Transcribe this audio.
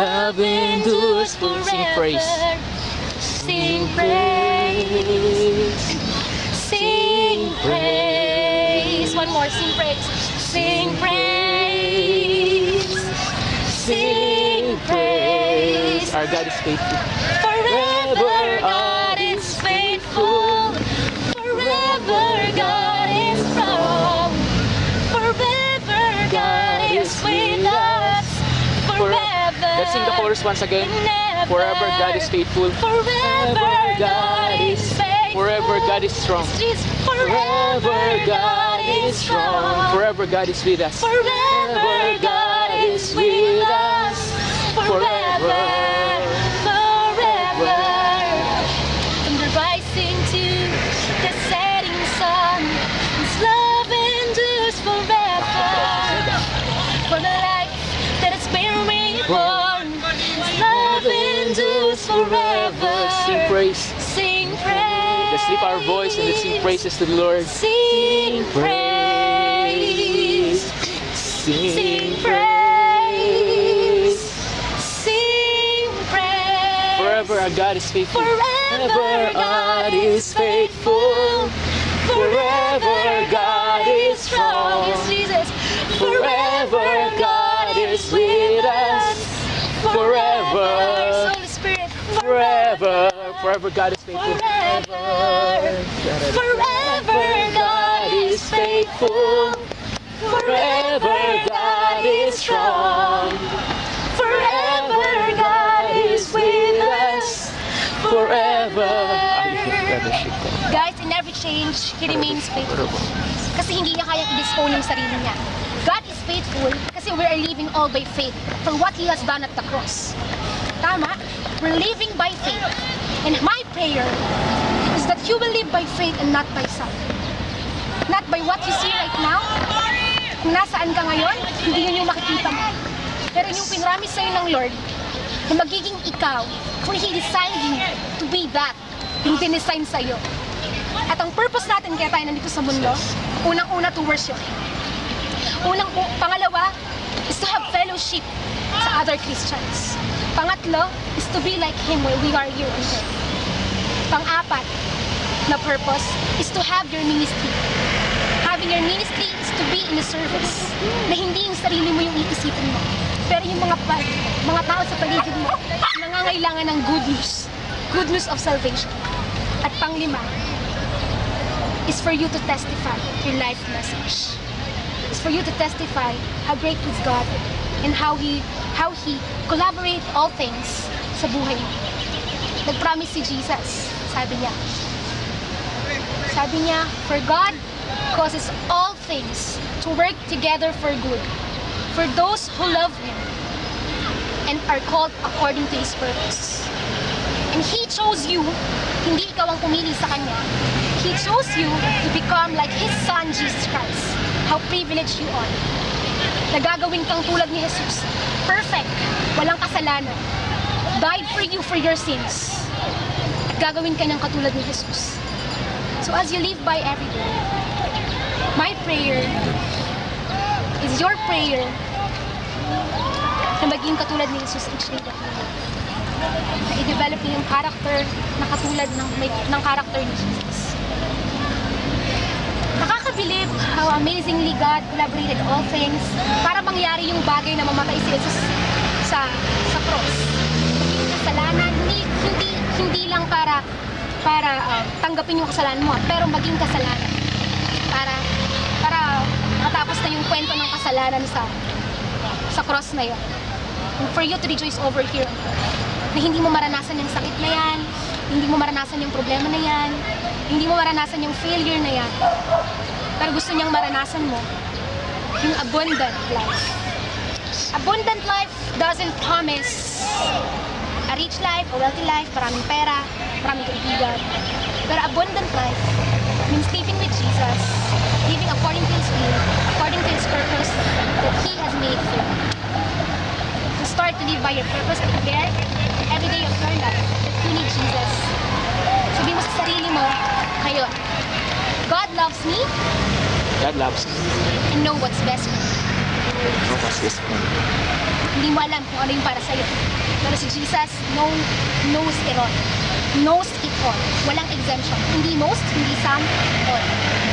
love endures forever. Sing praise. Sing praise. Sing praise. One more, sing praise. Sing praise. Sing praise. Our God is faithful. Forever God is faithful. Forever God is strong. Forever God is with us. Forever. Let's sing the chorus once again. Never. Forever God is faithful. Forever God is faithful. Forever God is strong. Forever God is strong. Forever God is with us. Forever God is with us. Forever. Forever. From the rising to the setting sun, His love endures forever. For the life that has been reborn, His love endures forever. Sing praise. Sing praise. Let's lift our voice and let's sing praises to the Lord. Sing praise. Sing praise. Sing praise. Forever our God is faithful. Forever God is faithful. Forever God is strong. Yes, Jesus. Forever God is with us. Forever. Holy Spirit. Forever. Forever God is faithful. Forever God is faithful. Forever God is strong. Forever God is with us. Forever. Guys, in every change, He remains faithful. Kasi hindi niya kayang i-disown yung sarili niya. God is faithful kasi we are living all by faith for what He has done at the cross. Tama? We're living by faith. And my prayer is that you will live by faith and not by sight. Not by what you see right now. Kung nasaan ka ngayon, hindi yun yung makikita mo. Pero yung pinramis sa'yo ng Lord, na magiging ikaw, for He designed you to be that, yung dinesign sa'yo. At ang purpose natin kaya tayo nandito sa mundo, unang-una to worship. Pangalawa, is to have fellowship sa other Christians. Pangatlo, is to be like Him where we are here on earth. Pang-apat na purpose is to have your ministry. Having your ministry is to be in the service. Na hindi yung sarili mo yung iisipin mo. Pero yung mga tao sa paligid mo, nangangailangan ng good news. Good news of salvation. At panglima, is for you to testify your life message. Is for you to testify how great is God and how He collaborates all things sa buhay mo. Nag-promise si Jesus, sabi niya, for God causes all things to work together for good, for those who love Him and are called according to His purpose. And He chose you, hindi ikaw ang pumili sa Kanya. He chose you to become like His Son, Jesus Christ. How privileged you are. Nagagawin kang tulad ni Jesus. Perfect. Walang kasalanan. Died for you for your sins. At gagawin ka ng katulad ni Jesus. So as you live by every day, my prayer is your prayer na maging katulad ni Jesus each day that you live. Na i-develop niyo yung character na katulad ng character ni Jesus. Nakakabilib how amazingly God collaborated all things para mangyari yung bagay na mamatay si Jesus sa cross. Yung kasalanan, hindi lang para tanggapin yung kasalanan mo, pero maging kasalanan. Para matapos na yung kwento ng kasalanan sa cross na yun. And for you to rejoice over here on earth. Na hindi mo maranasan yung sakit na yan, hindi mo maranasan yung problema na yan, hindi mo maranasan yung failure na yan. Pero gusto niyang maranasan mo yung abundant life. Abundant life doesn't promise a rich life, a wealthy life, maraming pera, maraming kaibigan. Pero abundant life means living with Jesus, living according to His will, according to His purpose that He has made for you. To start to live by your purpose, declare every day of your life that you need Jesus. Sabihin mo sa sarili mo, ngayon, God loves me. God loves me. And know what's best for me. Know what's best for me. Hindi mo alam kung ano yung para sa'yo. Pero si Jesus knows it all. Knows it all. Walang exemption. Hindi most, hindi some, all.